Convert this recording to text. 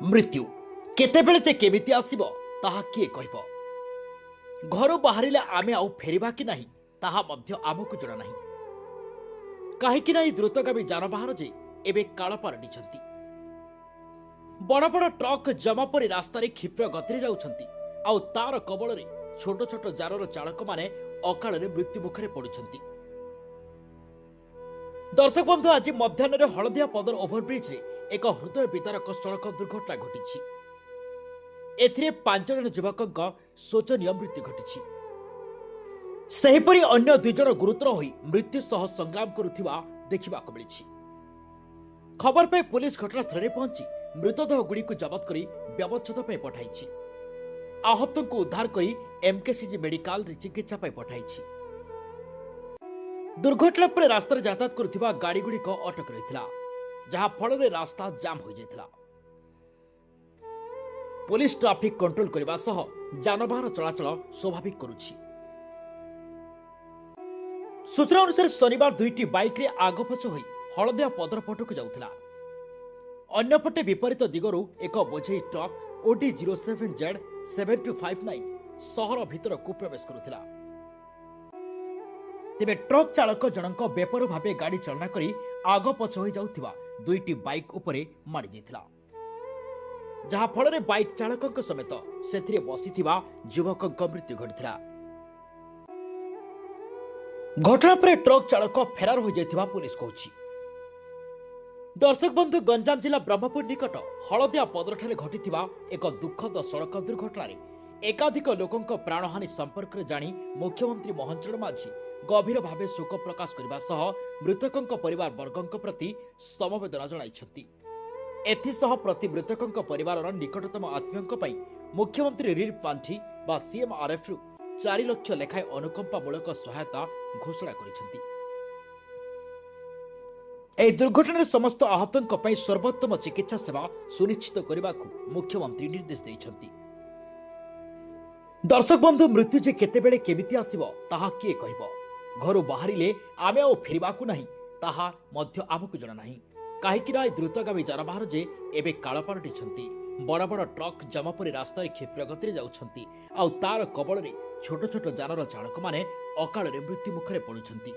मृत्यु केतेबेले जे केमिति आसीबो ताहा किए कहबो। घर बाहरिले आमे आउ फेरिबा कि नाही ताहा मध्य आमकु जणा नाही। काहेकि नाही द्रुतगामी जानबाहन जे एबे काळ पारडिछंती। बड़ बड़ ट्रक जमापरी रास्तार क्षिप्र गति जाउछंती आउ तार कबଳରେ छोट छोट जार चालक माने अकाल मृत्यु मुखरे पड़ुछंती। दर्शक बंधु आज मध्याह्न हलदिया पदर ओभरब्रिज रे एक हृदय विदारक सड़क दुर्घटना घटी। एथिरे 5 जन युवक शोचनीय मृत्यु घटी। सेहीपरि अन्य 2 जन गुरुतर होई मृत्यु सह संग्राम करुथिबा देखिबाक मिलिछि। खबर पे पुलिस घटनास्थल में पहुंची मृतदेह गुड़ी को जबत करी व्यवच्छेद पे पठाइछि। आहतों को उद्धार करी एमकेसीजी मेडिकल रे चिकित्सा पे पठाइछि। दुर्घटना पर रास्ता यातायात करुथिबा गाड़ी गुड़ी को अटक रहिथिला, जहां फल रे रास्ता जाम हो जाइथिला। पुलिस ट्रैफिक कंट्रोल करबा सह जानबाहन चलाचल स्वाभाविक करुछि। सूचना अनुसार शनिवार 2टी बाइक रे आग पछ होई हलदिया पदर पटक जाउथिला। अन्यपटे विपरीत दिगरु एक बोझेई ट्रक ओडी 07Z7259 सहर भितर को प्रवेश करुथिला। तेबे ट्रक चालक जनक बेपर भाबे गाड़ी चलना करी आग पछ होई जाउथिबा 2टी बाइक उपरे मारी जाइथिला, जहा फल रे बाइक चालक समेत सेथिरे बसिथिबा युवक मृत्यु घटिथिला। घटना पर ट्रक चालक फेरार हो जाइथिबा पुलिस कहछि। दर्शक बंधु गंजाम जिला ब्रह्मपुर निकट हलदिया पदरठारे घटिथिबा एक दुखद सड़क दुर्घटना रे एकाधिक लोकंक प्राणहानि संपर्क रे जानी मुख्यमंत्री मोहन चरण माझी गभीर भावे शोक प्रकाश करबा सह मृतकंक परिवार वर्गंक प्रति समवेदना जणाइछथि। एथिसह प्रति मृतकंक परिवारर निकटतम आत्मीयंक पई मुख्यमंत्री रिलीफ पांठी बा सीएमआरएफ रु 4 लाख लेखाय अनुकंपामूलक सहायता घोषणा करिसेंती। ଏହି ଦୁର୍ଘଟଣାରେ ସମସ୍ତ ଆହତଙ୍କ ପାଇଁ ସର୍ବୋତ୍ତମ ଚିକିତ୍ସା ସେବା ସୁନିଶ୍ଚିତ କରିବାକୁ ମୁଖ୍ୟମନ୍ତ୍ରୀ ନିର୍ଦ୍ଦେଶ ଦେଇଛନ୍ତି। ଦର୍ଶକ ବନ୍ଧୁ ମୃତ୍ୟୁ ଯେ କେତେବେଳେ କେମିତି ଆସିବ ତାହା କିଏ କହିବ। ଘରୁ ବାହାରିଲେ ଆମେ ଆଉ ଫେରିବାକୁ ନାହିଁ ତାହା ମଧ୍ୟ ଆମକୁ ଜଣା ନାହିଁ। କାହିଁକି ନା ଦ୍ରୁତଗାମୀ ଯାନବାହନ ଯେ ଏବେ କାଳ ପାଲଟିଛନ୍ତି। ବଡ଼ ବଡ଼ ଟ୍ରକ୍ ଜମାପରି ରାସ୍ତାରେ କ୍ଷିପ୍ର ଗତିରେ ଯାଉଛନ୍ତି ଆଉ ତାର କବଳରେ ଛୋଟ ଛୋଟ ଯାନର ଚାଳକମାନେ ଅକାଳରେ ମୃତ୍ୟୁ ମୁଖରେ ପଡୁଛନ୍ତି।